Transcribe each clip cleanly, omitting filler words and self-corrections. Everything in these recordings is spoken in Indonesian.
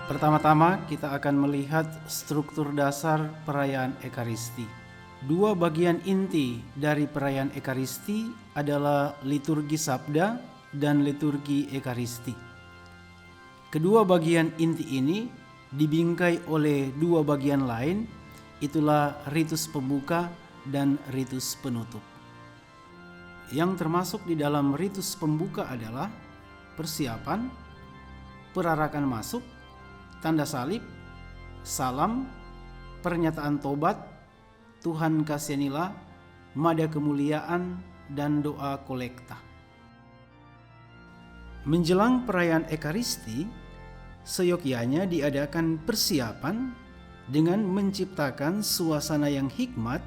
Pertama-tama kita akan melihat struktur dasar perayaan Ekaristi. Dua bagian inti dari perayaan Ekaristi adalah liturgi Sabda dan liturgi Ekaristi. Kedua bagian inti ini dibingkai oleh dua bagian lain, itulah ritus pembuka dan ritus penutup. Yang termasuk di dalam ritus pembuka adalah persiapan, perarakan masuk, tanda salib, salam, pernyataan tobat, Tuhan kasihanilah, mada kemuliaan, dan doa kolekta. Menjelang perayaan Ekaristi, seyogyanya diadakan persiapan dengan menciptakan suasana yang hikmat,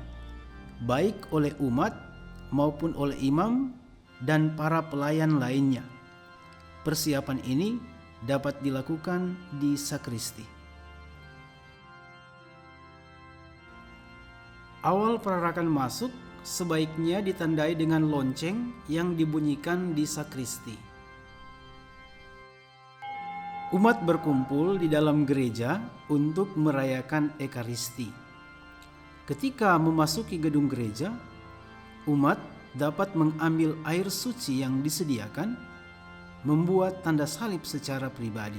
baik oleh umat maupun oleh imam dan para pelayan lainnya. Persiapan ini dapat dilakukan di sakristi. Awal perarakan masuk sebaiknya ditandai dengan lonceng yang dibunyikan di sakristi. Umat berkumpul di dalam gereja untuk merayakan Ekaristi. Ketika memasuki gedung gereja, umat dapat mengambil air suci yang disediakan, membuat tanda salib secara pribadi.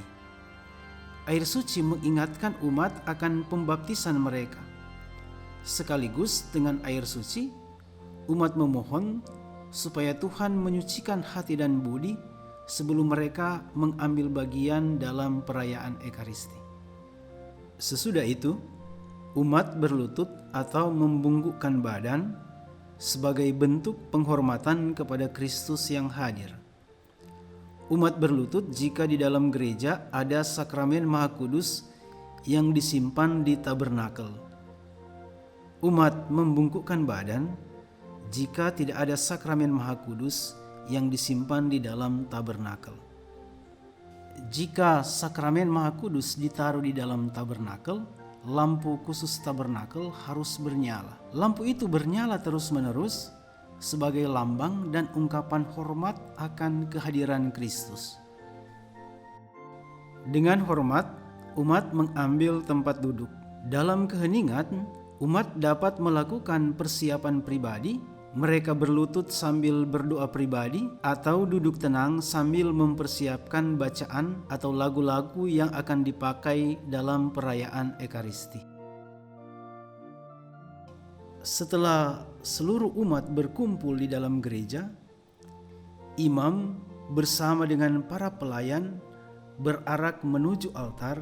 Air suci mengingatkan umat akan pembaptisan mereka. Sekaligus dengan air suci, umat memohon supaya Tuhan menyucikan hati dan budi sebelum mereka mengambil bagian dalam perayaan Ekaristi. Sesudah itu, umat berlutut atau membungkukkan badan sebagai bentuk penghormatan kepada Kristus yang hadir. Umat berlutut jika di dalam gereja ada sakramen Maha Kudus yang disimpan di tabernakel. Umat membungkukkan badan jika tidak ada sakramen Maha Kudus yang disimpan di dalam tabernakel. Jika sakramen Maha Kudus ditaruh di dalam tabernakel, lampu khusus tabernakel harus bernyala. Lampu itu bernyala terus-menerus sebagai lambang dan ungkapan hormat akan kehadiran Kristus. Dengan hormat, umat mengambil tempat duduk. Dalam keheningan, umat dapat melakukan persiapan pribadi. Mereka berlutut sambil berdoa pribadi atau duduk tenang sambil mempersiapkan bacaan atau lagu-lagu yang akan dipakai dalam perayaan Ekaristi. Setelah seluruh umat berkumpul di dalam gereja, imam bersama dengan para pelayan berarak menuju altar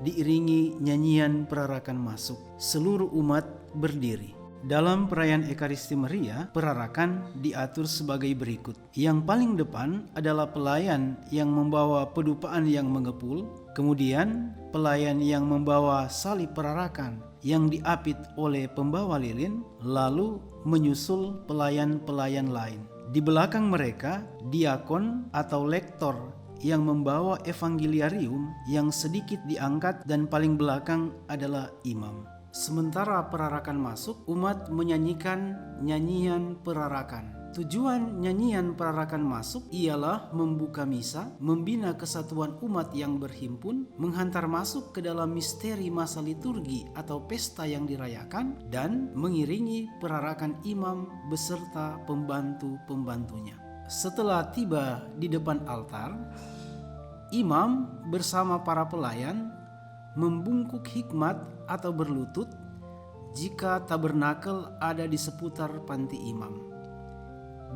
diiringi nyanyian perarakan masuk. Seluruh umat berdiri. Dalam perayaan Ekaristi Maria, perarakan diatur sebagai berikut. Yang paling depan adalah pelayan yang membawa pedupaan yang mengepul, kemudian pelayan yang membawa salib perarakan yang diapit oleh pembawa lilin, lalu menyusul pelayan-pelayan lain. Di belakang mereka, diakon atau lektor yang membawa evangeliarium yang sedikit diangkat, dan paling belakang adalah imam. Sementara perarakan masuk, umat menyanyikan nyanyian perarakan. Tujuan nyanyian perarakan masuk ialah membuka misa, membina kesatuan umat yang berhimpun, menghantar masuk ke dalam misteri masa liturgi atau pesta yang dirayakan, dan mengiringi perarakan imam beserta pembantu-pembantunya. Setelah tiba di depan altar, imam bersama para pelayan membungkuk hikmat atau berlutut jika tabernakel ada di seputar panti imam.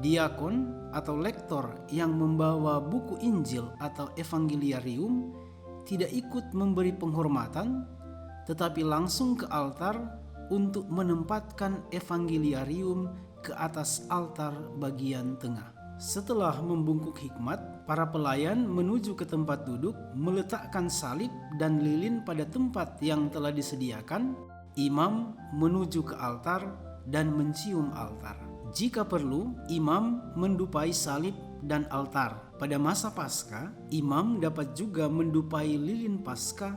Diakon atau lektor yang membawa buku Injil atau evangeliarium tidak ikut memberi penghormatan, tetapi langsung ke altar untuk menempatkan evangeliarium ke atas altar bagian tengah. Setelah membungkuk hikmat, para pelayan menuju ke tempat duduk, meletakkan salib dan lilin pada tempat yang telah disediakan. Imam menuju ke altar dan mencium altar. Jika perlu, imam mendupai salib dan altar. Pada masa Paskah, imam dapat juga mendupai lilin Paskah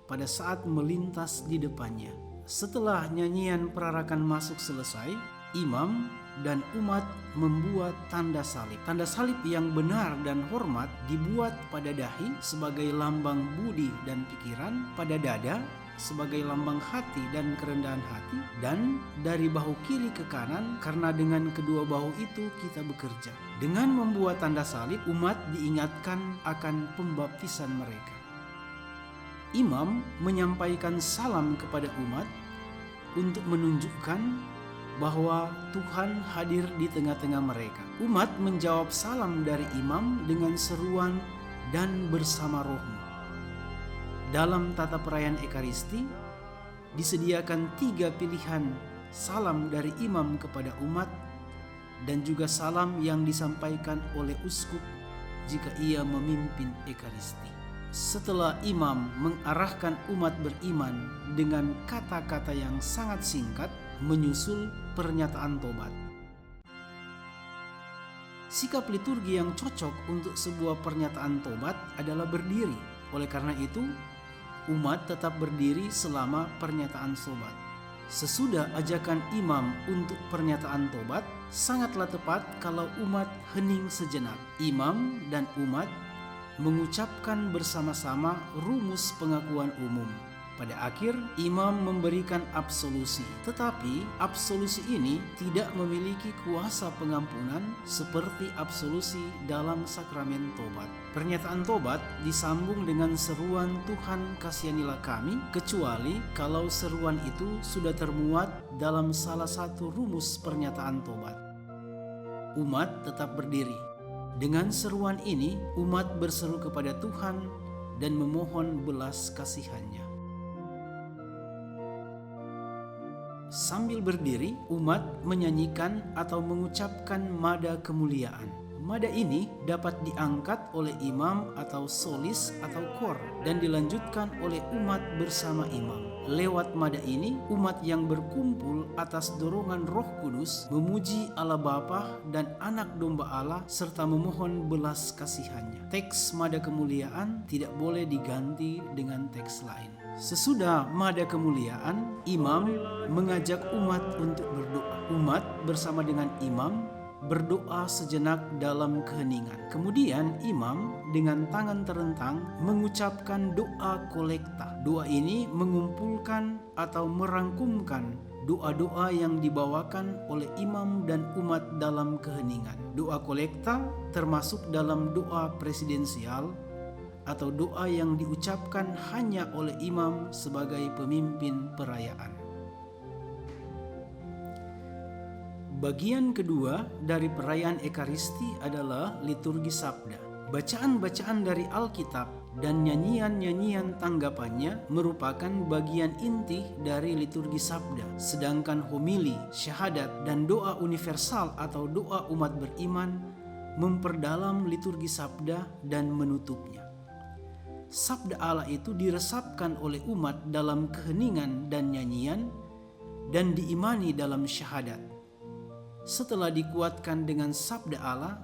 pada saat melintas di depannya. Setelah nyanyian perarakan masuk selesai, imam dan umat membuat tanda salib. Tanda salib yang benar dan hormat dibuat pada dahi sebagai lambang budi dan pikiran, pada dada sebagai lambang hati dan kerendahan hati, dan dari bahu kiri ke kanan, karena dengan kedua bahu itu kita bekerja. Dengan membuat tanda salib, umat diingatkan akan pembaptisan mereka. Imam menyampaikan salam kepada umat untuk menunjukkan bahwa Tuhan hadir di tengah-tengah mereka. Umat menjawab salam dari imam dengan seruan dan bersama rohmu. Dalam tata perayaan Ekaristi disediakan 3 pilihan salam dari imam kepada umat dan juga salam yang disampaikan oleh uskup jika ia memimpin Ekaristi. Setelah imam mengarahkan umat beriman dengan kata-kata yang sangat singkat, menyusul pernyataan tobat. Sikap liturgi yang cocok untuk sebuah pernyataan tobat adalah berdiri. Oleh karena itu, umat tetap berdiri selama pernyataan tobat. Sesudah ajakan imam untuk pernyataan tobat, sangatlah tepat kalau umat hening sejenak. Imam dan umat mengucapkan bersama-sama rumus pengakuan umum. Pada akhir, imam memberikan absolusi, tetapi absolusi ini tidak memiliki kuasa pengampunan seperti absolusi dalam sakramen tobat. Pernyataan tobat disambung dengan seruan Tuhan kasihanilah kami, kecuali kalau seruan itu sudah termuat dalam salah satu rumus pernyataan tobat. Umat tetap berdiri. Dengan seruan ini, umat berseru kepada Tuhan dan memohon belas kasihannya. Sambil berdiri, umat menyanyikan atau mengucapkan mada kemuliaan. Mada ini dapat diangkat oleh imam atau solis atau kor dan dilanjutkan oleh umat bersama imam. Lewat mada ini, umat yang berkumpul atas dorongan Roh Kudus memuji Allah Bapa dan Anak Domba Allah serta memohon belas kasihannya. Teks mada kemuliaan tidak boleh diganti dengan teks lain. Sesudah mada kemuliaan, imam mengajak umat untuk berdoa. Umat bersama dengan imam berdoa sejenak dalam keheningan. Kemudian imam dengan tangan terentang mengucapkan doa kolekta. Doa ini mengumpulkan atau merangkumkan doa-doa yang dibawakan oleh imam dan umat dalam keheningan. Doa kolekta termasuk dalam doa presidensial atau doa yang diucapkan hanya oleh imam sebagai pemimpin perayaan. Bagian kedua dari perayaan Ekaristi adalah liturgi sabda. Bacaan-bacaan dari Alkitab dan nyanyian-nyanyian tanggapannya merupakan bagian inti dari liturgi sabda. Sedangkan homili, syahadat, dan doa universal atau doa umat beriman memperdalam liturgi sabda dan menutupnya. Sabda Allah itu diresapkan oleh umat dalam keheningan dan nyanyian dan diimani dalam syahadat. Setelah dikuatkan dengan sabda Allah,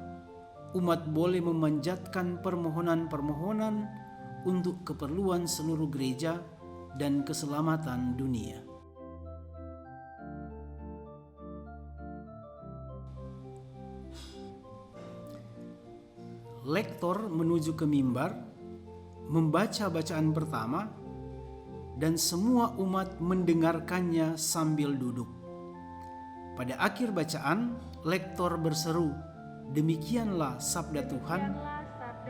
umat boleh memanjatkan permohonan-permohonan untuk keperluan seluruh gereja dan keselamatan dunia. Lektor menuju ke mimbar, membaca bacaan pertama, dan semua umat mendengarkannya sambil duduk. Pada akhir bacaan, lektor berseru, "Demikianlah sabda Tuhan,"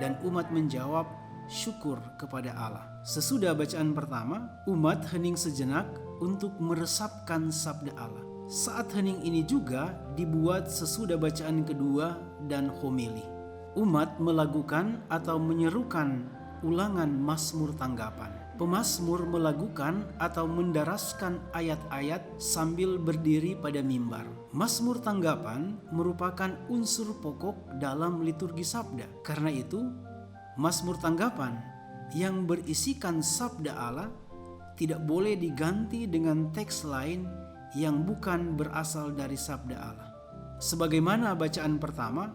dan umat menjawab, "Syukur kepada Allah." Sesudah bacaan pertama, umat hening sejenak untuk meresapkan sabda Allah. Saat hening ini juga dibuat sesudah bacaan kedua dan homili. Umat melakukan atau menyerukan ulangan Mazmur tanggapan. Pemazmur melakukan atau mendaraskan ayat-ayat sambil berdiri pada mimbar. Mazmur tanggapan merupakan unsur pokok dalam liturgi sabda. Karena itu, Mazmur tanggapan yang berisikan sabda Allah tidak boleh diganti dengan teks lain yang bukan berasal dari sabda Allah. Sebagaimana bacaan pertama,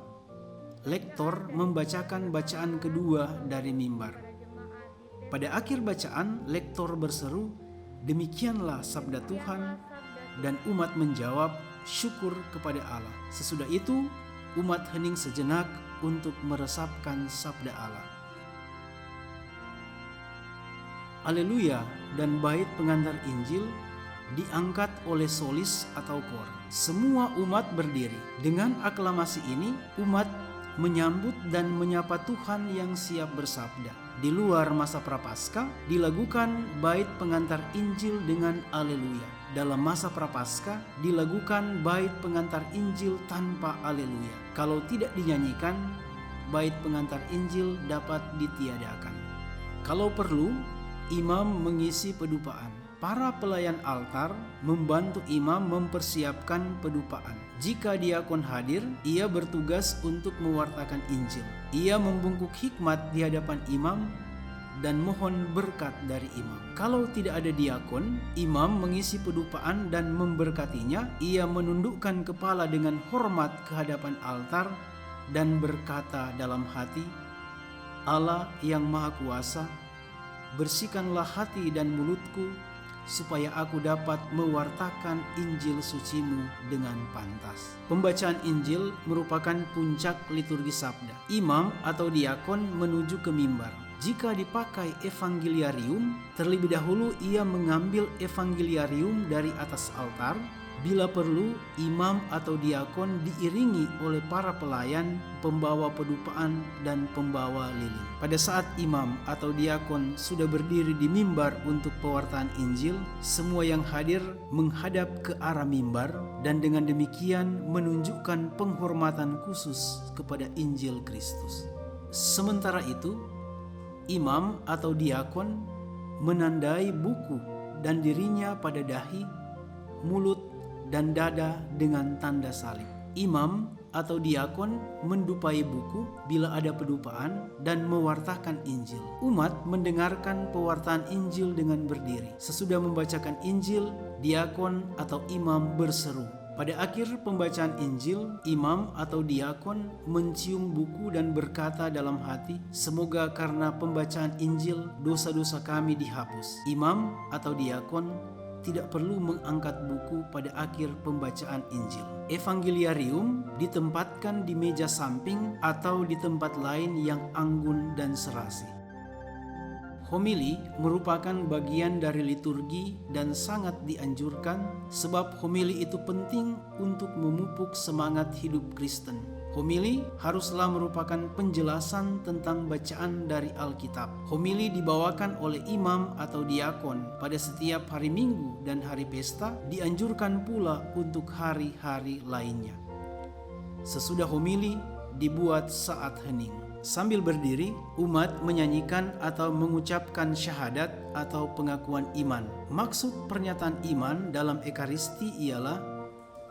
lektor membacakan bacaan kedua dari mimbar. Pada akhir bacaan, lektor berseru, "Demikianlah sabda Tuhan," dan umat menjawab, syukur kepada Allah. Sesudah itu, umat hening sejenak untuk meresapkan sabda Allah. Haleluya, dan bait pengantar Injil diangkat oleh solis atau kor. Semua umat berdiri. Dengan aklamasi ini, umat menyambut dan menyapa Tuhan yang siap bersabda. Di luar masa Prapaskah, dilakukan bait pengantar Injil dengan haleluya. Dalam masa Prapaskah, dilakukan bait pengantar Injil tanpa haleluya. Kalau tidak dinyanyikan, bait pengantar Injil dapat ditiadakan. Kalau perlu, imam mengisi pedupaan. Para pelayan altar membantu imam mempersiapkan pedupaan. Jika diakon hadir, ia bertugas untuk mewartakan Injil. Ia membungkuk hikmat di hadapan imam dan mohon berkat dari imam. Kalau tidak ada diakon, imam mengisi pedupaan dan memberkatinya. Ia menundukkan kepala dengan hormat ke hadapan altar dan berkata dalam hati, Allah yang Maha Kuasa, bersihkanlah hati dan mulutku, supaya aku dapat mewartakan Injil suci-Mu dengan pantas. Pembacaan Injil merupakan puncak liturgi sabda. Imam atau diakon menuju ke mimbar. Jika dipakai evangeliarium, terlebih dahulu ia mengambil evangeliarium dari atas altar. Bila perlu, imam atau diakon diiringi oleh para pelayan, pembawa pedupaan, dan pembawa lilin. Pada saat imam atau diakon sudah berdiri di mimbar untuk pewartaan Injil, semua yang hadir menghadap ke arah mimbar dan dengan demikian menunjukkan penghormatan khusus kepada Injil Kristus. Sementara itu, imam atau diakon menandai buku dan dirinya pada dahi, mulut, dan dada dengan tanda salib. Imam atau diakon mendupai buku bila ada pedupaan dan mewartakan Injil. Umat mendengarkan pewartaan Injil dengan berdiri. Sesudah membacakan Injil, diakon atau imam berseru. Pada akhir pembacaan Injil, imam atau diakon mencium buku dan berkata dalam hati, semoga karena pembacaan Injil dosa-dosa kami dihapus. Imam atau diakon tidak perlu mengangkat buku pada akhir pembacaan Injil. Evangeliarium ditempatkan di meja samping atau di tempat lain yang anggun dan serasi. Homili merupakan bagian dari liturgi dan sangat dianjurkan sebab homili itu penting untuk memupuk semangat hidup Kristen. Homili haruslah merupakan penjelasan tentang bacaan dari Alkitab. Homili dibawakan oleh imam atau diakon pada setiap hari Minggu dan hari pesta, dianjurkan pula untuk hari-hari lainnya. Sesudah homili dibuat saat hening. Sambil berdiri, umat menyanyikan atau mengucapkan syahadat atau pengakuan iman. Maksud pernyataan iman dalam Ekaristi ialah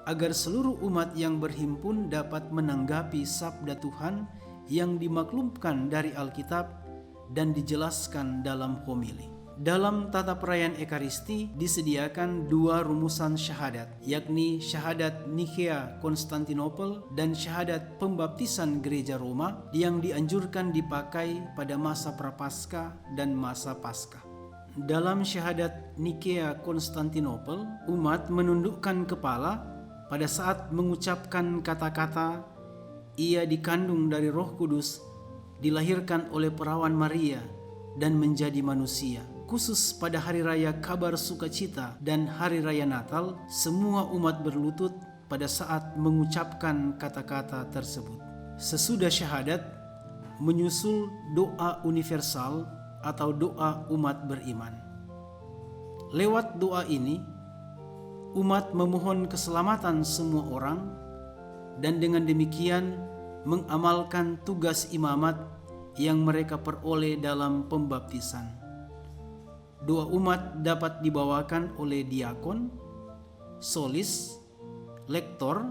agar seluruh umat yang berhimpun dapat menanggapi sabda Tuhan yang dimaklumkan dari Alkitab dan dijelaskan dalam homili. Dalam tata perayaan Ekaristi disediakan dua rumusan syahadat, yakni syahadat Nikea Konstantinopel dan syahadat pembaptisan Gereja Roma yang dianjurkan dipakai pada masa Prapaskah dan masa Paskah. Dalam syahadat Nikea Konstantinopel, umat menundukkan kepala pada saat mengucapkan kata-kata, ia dikandung dari Roh Kudus, dilahirkan oleh perawan Maria, dan menjadi manusia. Khusus pada hari raya Kabar Sukacita dan hari raya Natal, semua umat berlutut pada saat mengucapkan kata-kata tersebut. Sesudah syahadat, menyusul doa universal atau doa umat beriman. Lewat doa ini, umat memohon keselamatan semua orang dan dengan demikian mengamalkan tugas imamat yang mereka peroleh dalam pembaptisan. Doa umat dapat dibawakan oleh diakon, solis, lektor,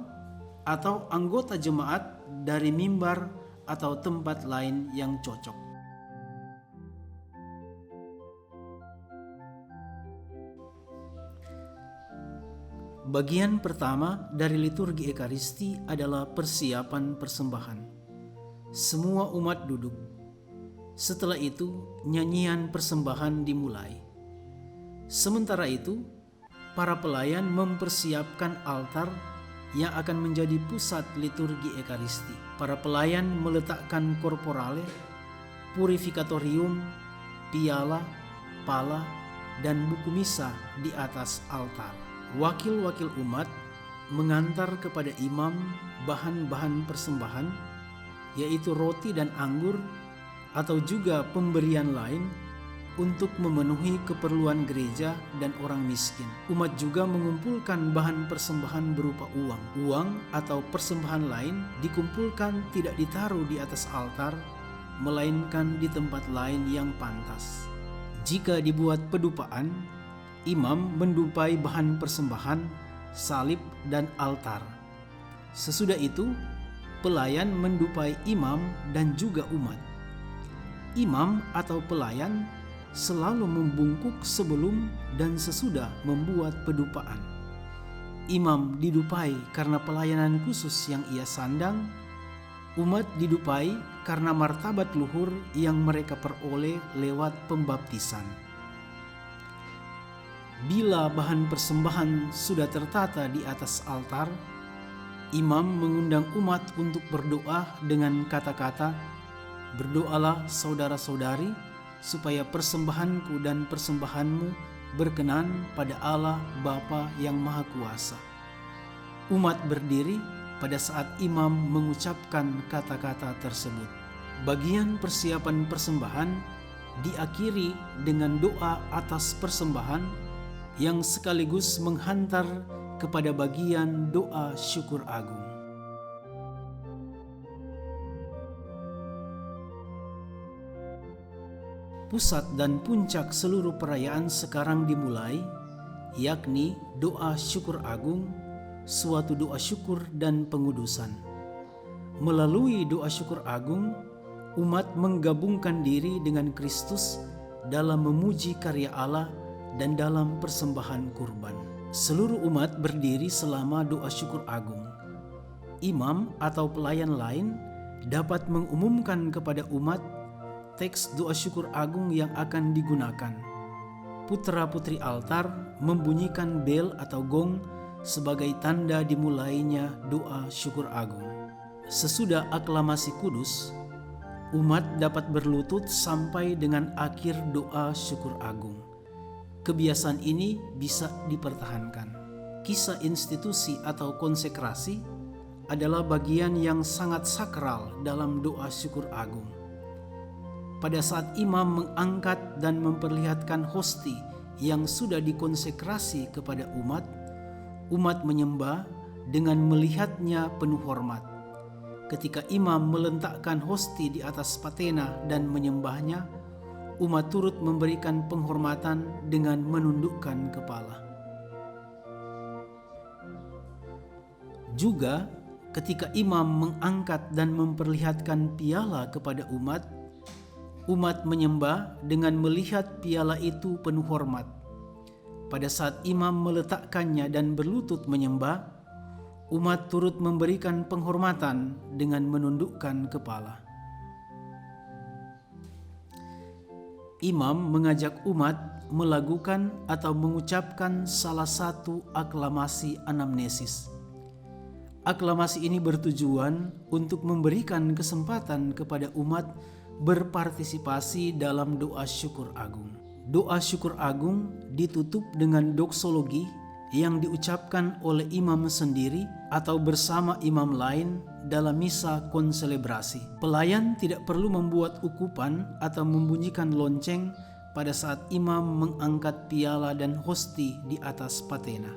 atau anggota jemaat dari mimbar atau tempat lain yang cocok. Bagian pertama dari liturgi Ekaristi adalah persiapan persembahan. Semua umat duduk. Setelah itu, nyanyian persembahan dimulai. Sementara itu, para pelayan mempersiapkan altar yang akan menjadi pusat liturgi Ekaristi. Para pelayan meletakkan korporale, purifikatorium, piala, pala, dan buku misa di atas altar. Wakil-wakil umat mengantar kepada imam bahan-bahan persembahan, yaitu roti dan anggur, atau juga pemberian lain untuk memenuhi keperluan gereja dan orang miskin. Umat juga mengumpulkan bahan persembahan berupa uang. Uang atau persembahan lain dikumpulkan tidak ditaruh di atas altar, melainkan di tempat lain yang pantas. Jika dibuat pedupaan, imam mendupai bahan persembahan, salib, dan altar. Sesudah itu, pelayan mendupai imam dan juga umat. Imam atau pelayan selalu membungkuk sebelum dan sesudah membuat pedupaan. Imam didupai karena pelayanan khusus yang ia sandang, umat didupai karena martabat luhur yang mereka peroleh lewat pembaptisan. Bila bahan persembahan sudah tertata di atas altar, imam mengundang umat untuk berdoa dengan kata-kata, "Berdoalah saudara-saudari, supaya persembahanku dan persembahanmu berkenan pada Allah Bapa yang Maha Kuasa." Umat berdiri pada saat imam mengucapkan kata-kata tersebut. Bagian persiapan persembahan diakhiri dengan doa atas persembahan yang sekaligus menghantar kepada bagian doa syukur agung. Pusat dan puncak seluruh perayaan sekarang dimulai, yakni doa syukur agung, suatu doa syukur dan pengudusan. Melalui doa syukur agung, umat menggabungkan diri dengan Kristus dalam memuji karya Allah dan dalam persembahan kurban. Seluruh umat berdiri selama doa syukur agung. Imam atau pelayan lain dapat mengumumkan kepada umat teks doa syukur agung yang akan digunakan. Putra-putri altar membunyikan bel atau gong sebagai tanda dimulainya doa syukur agung. Sesudah aklamasi kudus, umat dapat berlutut sampai dengan akhir doa syukur agung. Kebiasaan ini bisa dipertahankan. Kisah institusi atau konsekrasi adalah bagian yang sangat sakral dalam doa syukur agung. Pada saat imam mengangkat dan memperlihatkan hosti yang sudah dikonsekrasi kepada umat, umat menyembah dengan melihatnya penuh hormat. Ketika imam meletakkan hosti di atas patena dan menyembahnya, umat turut memberikan penghormatan dengan menundukkan kepala. Juga ketika imam mengangkat dan memperlihatkan piala kepada umat, umat menyembah dengan melihat piala itu penuh hormat. Pada saat imam meletakkannya dan berlutut menyembah, umat turut memberikan penghormatan dengan menundukkan kepala. Imam mengajak umat melakukan atau mengucapkan salah satu aklamasi anamnesis. Aklamasi ini bertujuan untuk memberikan kesempatan kepada umat berpartisipasi dalam doa syukur agung. Doa syukur agung ditutup dengan doksologi yang diucapkan oleh imam sendiri atau bersama imam lain dalam misa konselebrasi. Pelayan tidak perlu membuat ukupan atau membunyikan lonceng pada saat imam mengangkat piala dan hosti di atas patena.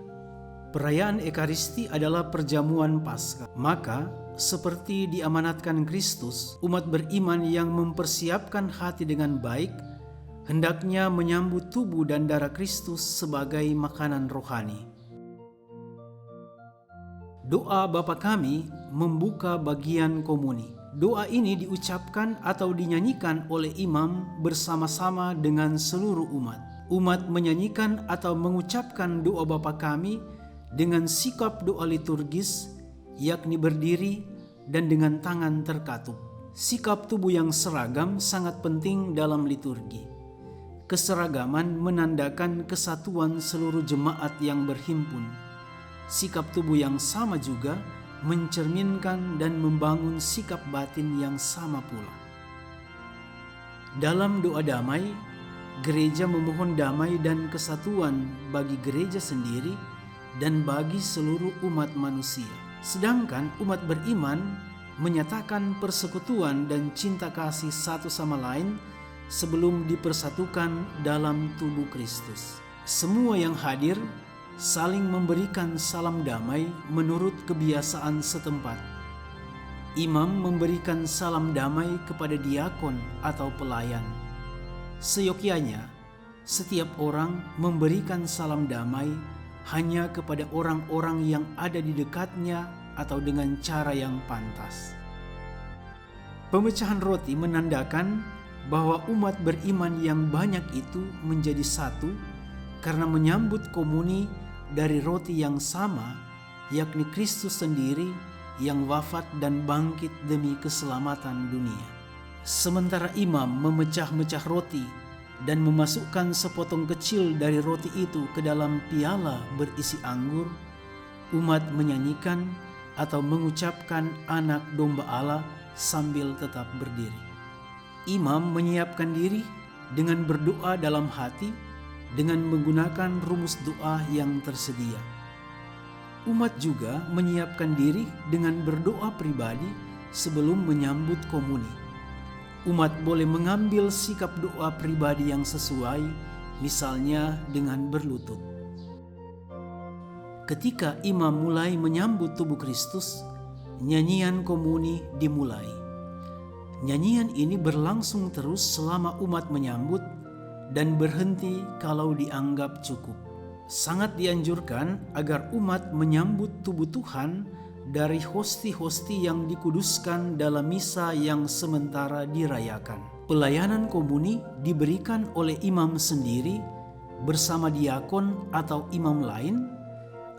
Perayaan Ekaristi adalah perjamuan Paskah. Maka, seperti diamanatkan Kristus, umat beriman yang mempersiapkan hati dengan baik hendaknya menyambut tubuh dan darah Kristus sebagai makanan rohani. Doa Bapa Kami membuka bagian komuni. Doa ini diucapkan atau dinyanyikan oleh imam bersama-sama dengan seluruh umat. Umat menyanyikan atau mengucapkan doa Bapa Kami dengan sikap doa liturgis, yakni berdiri dan dengan tangan terkatup. Sikap tubuh yang seragam sangat penting dalam liturgi. Keseragaman menandakan kesatuan seluruh jemaat yang berhimpun. Sikap tubuh yang sama juga mencerminkan dan membangun sikap batin yang sama pula. Dalam doa damai, gereja memohon damai dan kesatuan bagi gereja sendiri dan bagi seluruh umat manusia. Sedangkan umat beriman menyatakan persekutuan dan cinta kasih satu sama lain sebelum dipersatukan dalam tubuh Kristus. Semua yang hadir saling memberikan salam damai menurut kebiasaan setempat. Imam memberikan salam damai kepada diakon atau pelayan. Seyogyanya, setiap orang memberikan salam damai hanya kepada orang-orang yang ada di dekatnya atau dengan cara yang pantas. Pemecahan roti menandakan bahwa umat beriman yang banyak itu menjadi satu karena menyambut komuni dari roti yang sama, yakni Kristus sendiri yang wafat dan bangkit demi keselamatan dunia. Sementara imam memecah-mecah roti dan memasukkan sepotong kecil dari roti itu ke dalam piala berisi anggur, umat menyanyikan atau mengucapkan Anak Domba Allah sambil tetap berdiri. Imam menyiapkan diri dengan berdoa dalam hati dengan menggunakan rumus doa yang tersedia. Umat juga menyiapkan diri dengan berdoa pribadi sebelum menyambut komuni. Umat boleh mengambil sikap doa pribadi yang sesuai, misalnya dengan berlutut. Ketika imam mulai menyambut tubuh Kristus, nyanyian komuni dimulai. Nyanyian ini berlangsung terus selama umat menyambut dan berhenti kalau dianggap cukup. Sangat dianjurkan agar umat menyambut tubuh Tuhan dari hosti-hosti yang dikuduskan dalam misa yang sementara dirayakan. Pelayanan komuni diberikan oleh imam sendiri bersama diakon atau imam lain,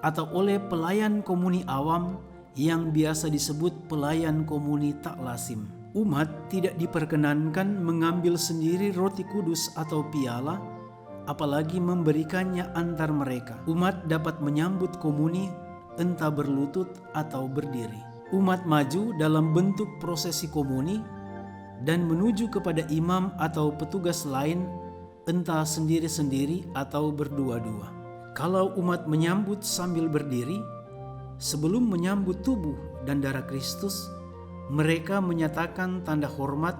atau oleh pelayan komuni awam yang biasa disebut pelayan komuni tak lazim. Umat tidak diperkenankan mengambil sendiri roti kudus atau piala, apalagi memberikannya antar mereka. Umat dapat menyambut komuni entah berlutut atau berdiri. Umat maju dalam bentuk prosesi komuni dan menuju kepada imam atau petugas lain, entah sendiri-sendiri atau berdua-dua. Kalau umat menyambut sambil berdiri, sebelum menyambut tubuh dan darah Kristus, mereka menyatakan tanda hormat,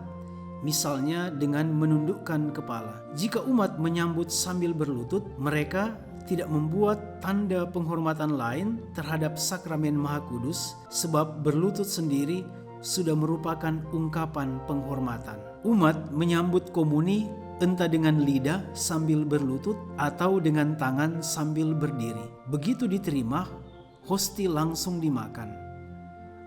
misalnya dengan menundukkan kepala. Jika umat menyambut sambil berlutut, mereka tidak membuat tanda penghormatan lain terhadap sakramen Maha Kudus, sebab berlutut sendiri sudah merupakan ungkapan penghormatan. Umat menyambut komuni entah dengan lidah sambil berlutut atau dengan tangan sambil berdiri. Begitu diterima, hosti langsung dimakan.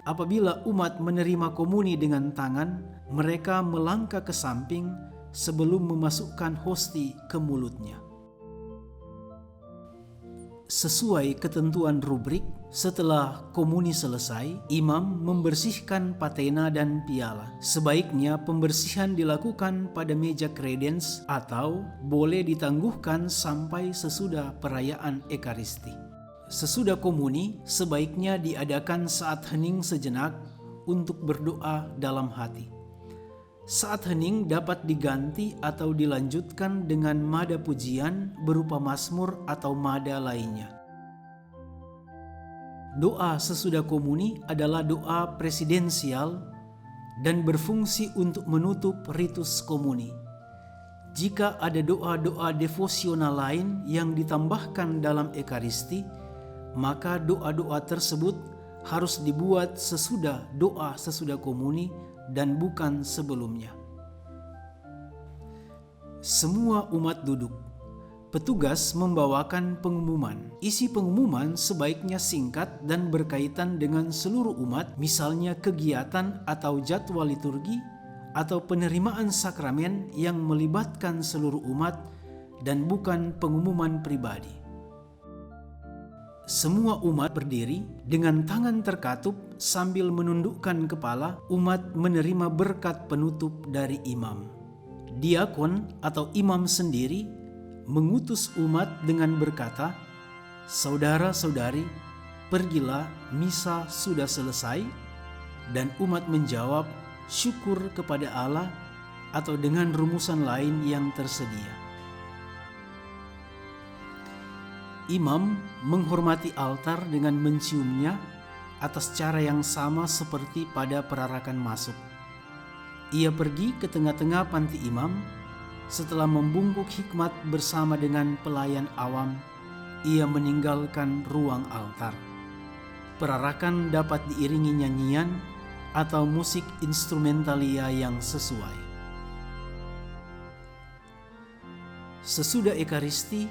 Apabila umat menerima komuni dengan tangan, mereka melangkah ke samping sebelum memasukkan hosti ke mulutnya. Sesuai ketentuan rubrik, setelah komuni selesai, imam membersihkan patena dan piala. Sebaiknya pembersihan dilakukan pada meja kredens atau boleh ditangguhkan sampai sesudah perayaan Ekaristi. Sesudah komuni, sebaiknya diadakan saat hening sejenak untuk berdoa dalam hati. Saat hening dapat diganti atau dilanjutkan dengan nada pujian berupa mazmur atau nada lainnya. Doa sesudah komuni adalah doa presidensial dan berfungsi untuk menutup ritus komuni. Jika ada doa-doa devosional lain yang ditambahkan dalam Ekaristi, maka doa-doa tersebut harus dibuat sesudah doa sesudah komuni dan bukan sebelumnya. Semua umat duduk. Petugas membawakan pengumuman. Isi pengumuman sebaiknya singkat dan berkaitan dengan seluruh umat, misalnya kegiatan atau jadwal liturgi atau penerimaan sakramen yang melibatkan seluruh umat dan bukan pengumuman pribadi. Semua umat berdiri dengan tangan terkatup sambil menundukkan kepala. Umat menerima berkat penutup dari imam. Diakon atau imam sendiri mengutus umat dengan berkata, "Saudara-saudari, "Pergilah, misa sudah selesai." Dan umat menjawab, "Syukur kepada Allah," atau dengan rumusan lain yang tersedia. Imam menghormati altar dengan menciumnya atas cara yang sama seperti pada perarakan masuk. Ia pergi ke tengah-tengah panti imam. Setelah membungkuk hikmat bersama dengan pelayan awam, ia meninggalkan ruang altar. Perarakan dapat diiringi nyanyian atau musik instrumentalia yang sesuai. Sesudah Ekaristi,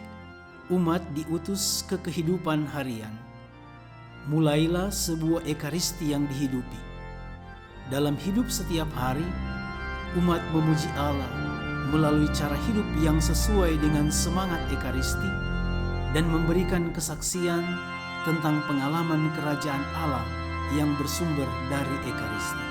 umat diutus ke kehidupan harian. Mulailah sebuah Ekaristi yang dihidupi. Dalam hidup setiap hari, umat memuji Allah melalui cara hidup yang sesuai dengan semangat Ekaristi dan memberikan kesaksian tentang pengalaman kerajaan Allah yang bersumber dari Ekaristi.